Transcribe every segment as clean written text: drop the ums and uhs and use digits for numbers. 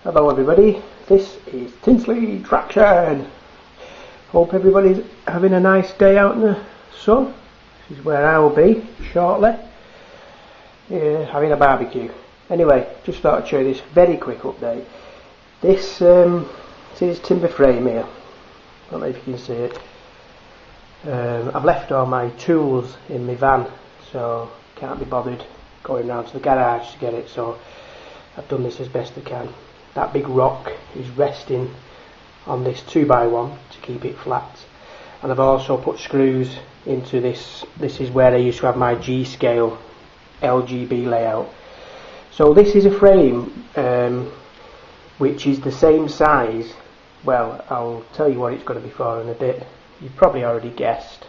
Hello everybody, this is Tinsley Traction. Hope everybody's having a nice day out in the sun. This is where I will be shortly, having a barbecue. Anyway, just thought I'd show you this very quick update. This is timber frame here. I don't know if you can see it. I've left all my tools in my van, so can't be bothered going round to the garage to get it, so I've done this as best I can. That big rock is resting on this 2x1 to keep it flat, and I've also put screws into this. This is where I used to have my G-scale LGB layout. So this is a frame which is the same size. Well, I'll tell you what it's going to be for in a bit. You've probably already guessed,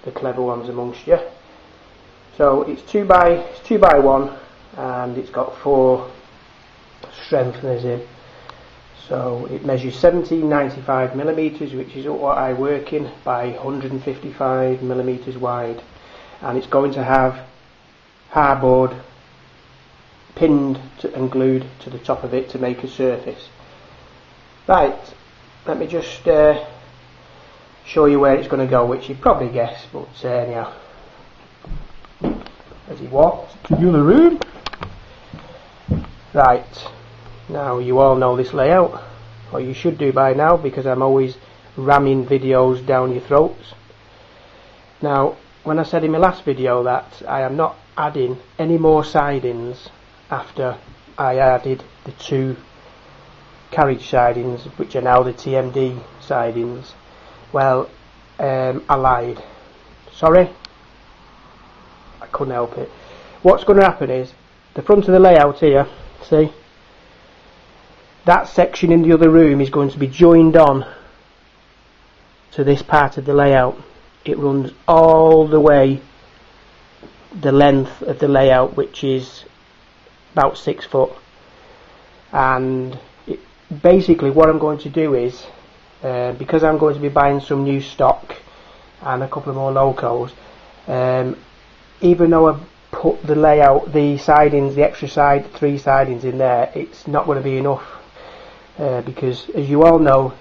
the clever ones amongst you. So it's 2x1 and it's got 4 strengtheners in. So it measures 1795 millimeters, which is what I work in, by 155 millimeters wide, and it's going to have hardboard pinned and glued to the top of it to make a surface. Right, let me just show you where it's going to go, which you probably guessed, but anyhow, as he walks to the other room. Right, now you all know this layout, or you should do by now, because I'm always ramming videos down your throats. Now, when I said in my last video that I am not adding any more sidings after I added the 2 carriage sidings, which are now the TMD sidings, well, I lied. Sorry, I couldn't help it. What's going to happen is, the front of the layout here, see, that section in the other room is going to be joined on to this part of the layout. It runs all the way the length of the layout, which is about 6 foot, and basically what I'm going to do is, because I'm going to be buying some new stock and a couple of more locos, even though I've put the layout, the sidings, the extra 3 sidings in there, it's not going to be enough, because as you all know,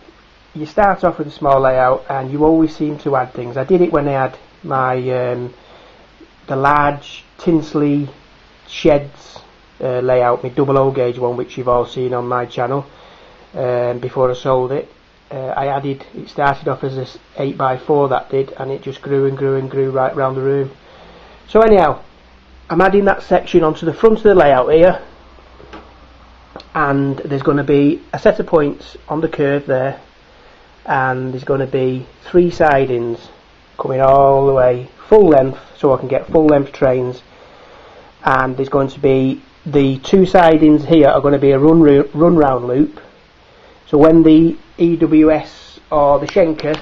you start off with a small layout and you always seem to add things. I did it when I had my the large Tinsley sheds layout, my double O gauge one, which you've all seen on my channel. Before I sold it, it started off as this 8x4, that did, and it just grew and grew and grew right round the room. So anyhow, I'm adding that section onto the front of the layout here, and there's going to be a set of points on the curve there, and there's going to be 3 sidings coming all the way full length, so I can get full length trains, and there's going to be the 2 sidings here are going to be a run round loop. So when the EWS or the Schenker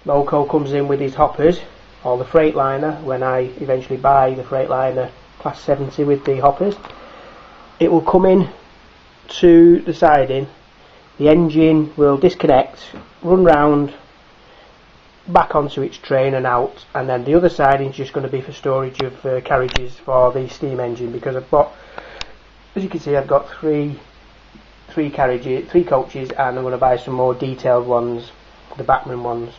loco comes in with his hoppers, or the Freightliner, when I eventually buy the Freightliner Class 70 with the hoppers, it will come in to the siding, the engine will disconnect, run round, back onto its train and out, and then the other siding is just going to be for storage of carriages for the steam engine, because I've got, as you can see, I've got three coaches, and I'm going to buy some more detailed ones, the Bachmann ones.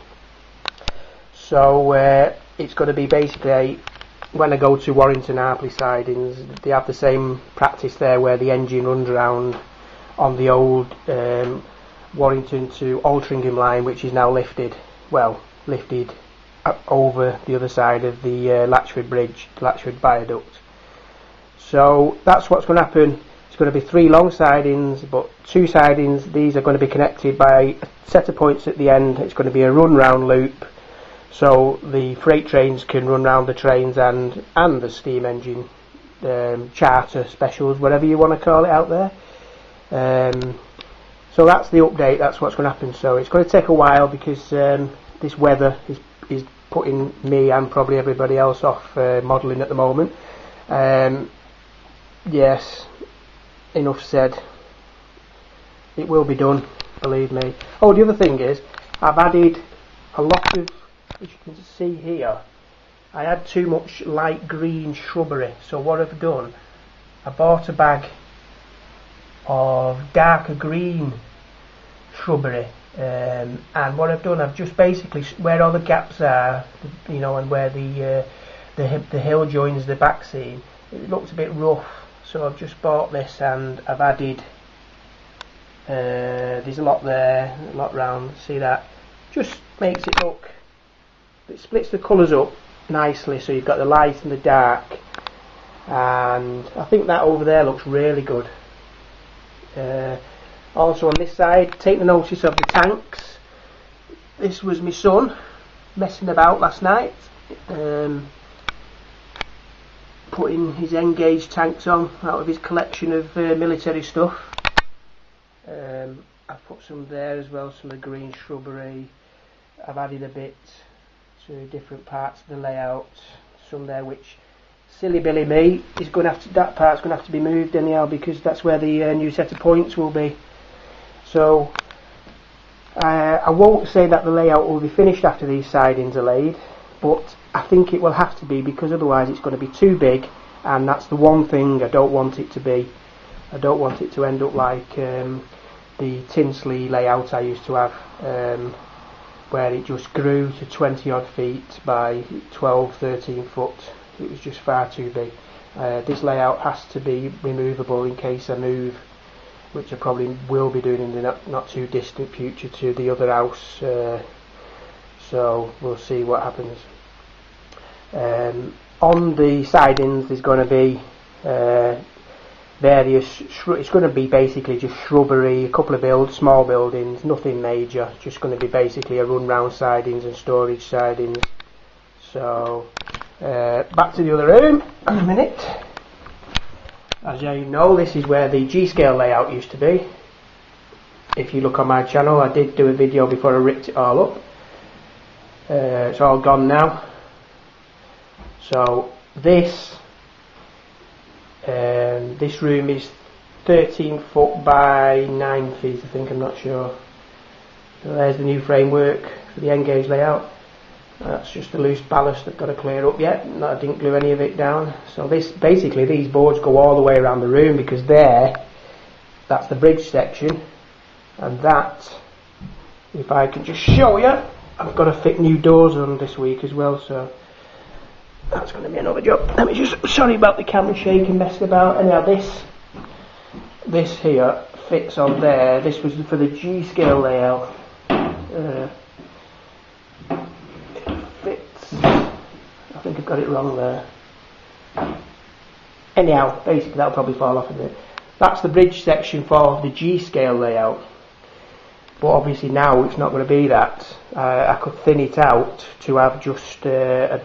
So it's going to be basically, when I go to Warrington Harpley sidings, they have the same practice there, where the engine runs around on the old Warrington to Altrincham line, which is now lifted over the other side of the Latchford Bridge, the Latchford Viaduct. So that's what's going to happen. It's going to be 3 long sidings, but 2 sidings, these are going to be connected by a set of points at the end. It's going to be a run round loop, so the freight trains can run round the trains and the steam engine charter specials, whatever you want to call it out there. So that's the update, that's what's going to happen. So it's going to take a while, because this weather is putting me and probably everybody else off modelling at the moment. Yes, enough said. It will be done, believe me. Oh, the other thing is, I've added a lot of, as you can see here, I had too much light green shrubbery, so what I've done, I bought a bag of darker green shrubbery, and what I've done, I've just basically where all the gaps are, you know, and where the hill joins the back seam, it looks a bit rough, so I've just bought this and I've added there's a lot there, a lot round, see that, just makes it look, it splits the colours up nicely, so you've got the light and the dark, and I think that over there looks really good. Also on this side, take the notice of the tanks. This was my son messing about last night, putting his Engage tanks on out of his collection of military stuff. I've put some there as well, some of the green shrubbery. I've added a bit to different parts of the layout, some there which, silly Billy me, is going to have to, that part's going to have to be moved anyhow, because that's where the new set of points will be. So I won't say that the layout will be finished after these sidings are laid, but I think it will have to be, because otherwise it's going to be too big, and that's the one thing I don't want it to be. I don't want it to end up like the Tinsley layout I used to have, where it just grew to 20 odd feet by 12, 13 foot. It was just far too big. This layout has to be removable in case I move, which I probably will be doing in the not too distant future, to the other house, so we'll see what happens. On the sidings there's going to be various, it's going to be basically just shrubbery, a couple of small buildings, nothing major, just going to be basically a run round sidings and storage sidings. So back to the other room in a minute. As you know, this is where the G-scale layout used to be. If you look on my channel, I did do a video before I ripped it all up. It's all gone now. So this room is 13 foot by 9 feet, I think, I'm not sure. So there's the new framework for the Engage layout. That's just a loose ballast I've got to clear up yet. I didn't glue any of it down. So this, basically these boards go all the way around the room, because that's the bridge section, and that, if I can just show you, I've got to fit new doors on this week as well, so that's going to be another job. Let me just, sorry about the camera shaking, messing about. Anyhow, this here fits on there. This was for the G-scale layout. I think I've got it wrong there. Anyhow, basically that'll probably fall off a bit. That's the bridge section for the G-scale layout, but obviously now it's not going to be that. I could thin it out to have just a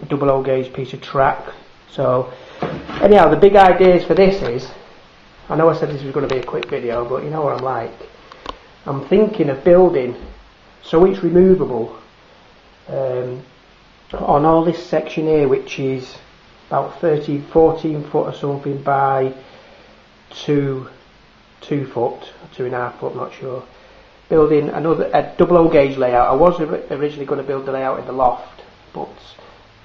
double O gauge piece of track. So anyhow, the big ideas for this is, I know I said this was going to be a quick video, but you know what I'm like. I'm thinking of building so it's removable on all this section here, which is about 14 foot or something by 2 foot, 2.5 foot, not sure. Building a double O gauge layout. I was originally going to build the layout in the loft, but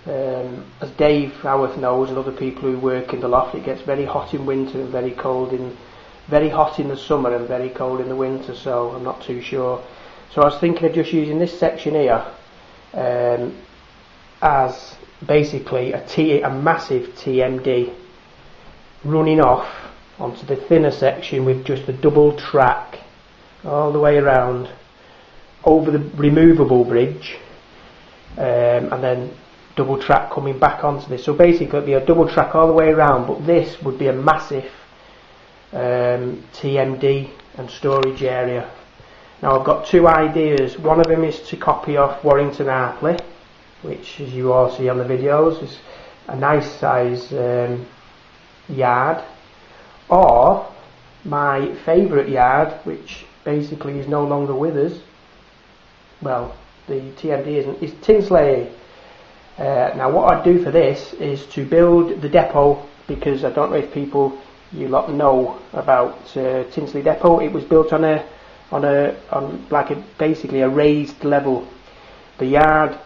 as Dave Howarth knows, and other people who work in the loft, it gets very hot in winter and very hot in the summer and very cold in the winter, so I'm not too sure. So I was thinking of just using this section here as basically a massive TMD running off onto the thinner section with just a double track all the way around over the removable bridge, and then double track coming back onto this. So basically it'd be a double track all the way around, but this would be a massive TMD and storage area. Now I've got two ideas. One of them is to copy off Warrington Hartley, which, as you all see on the videos, is a nice size yard, or my favourite yard, which basically is no longer with us. Well, the TMD isn't, is Tinsley. Now what I'd do for this is to build the depot, because I don't know if you lot know about Tinsley Depot. It was built on basically a raised level. The yard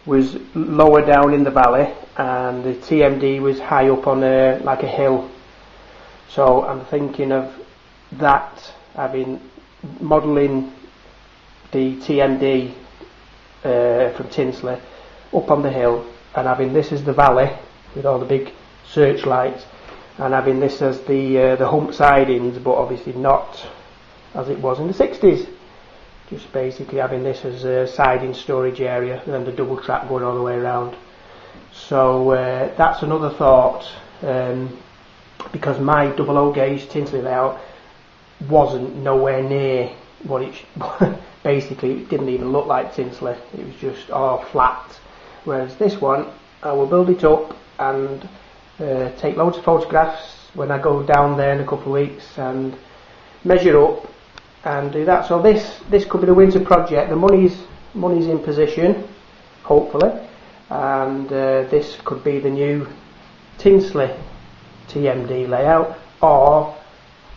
was lower down in the valley, and the TMD was high up on like a hill. So I'm thinking of that I've been modelling the TMD from Tinsley up on the hill, and having this as the valley with all the big searchlights, and having this as the hump sidings, but obviously not as it was in the 60s. Just basically having this as a siding storage area and the double track going all the way around. So that's another thought, because my double O gauge Tinsley layout wasn't nowhere near what it basically it didn't even look like Tinsley. It was just all flat. Whereas this one, I will build it up and take loads of photographs when I go down there in a couple of weeks and measure up and do that. So this could be the winter project. The money's in position, hopefully, and this could be the new Tinsley TMD layout, or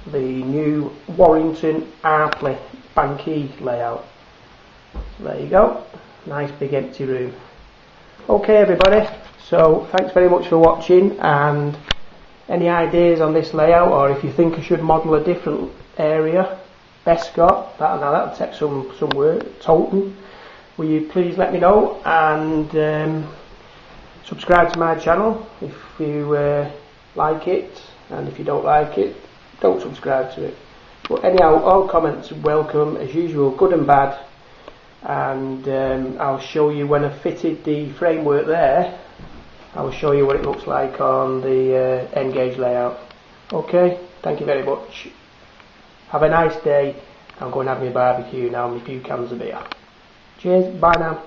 the new Warrington Arpley Banquee layout. So there you go, nice big empty room. Okay everybody, so thanks very much for watching, and any ideas on this layout, or if you think I should model a different area, Bescot, that'll take some work, Tolton, will you please let me know, and subscribe to my channel if you like it, and if you don't like it, don't subscribe to it. But anyhow, all comments are welcome as usual, good and bad, and I'll show you when I've fitted the framework there. I will show you what it looks like on the N-gauge layout. Okay, thank you very much. Have a nice day. I'm going to have my barbecue now, my few cans of beer. Cheers, bye now.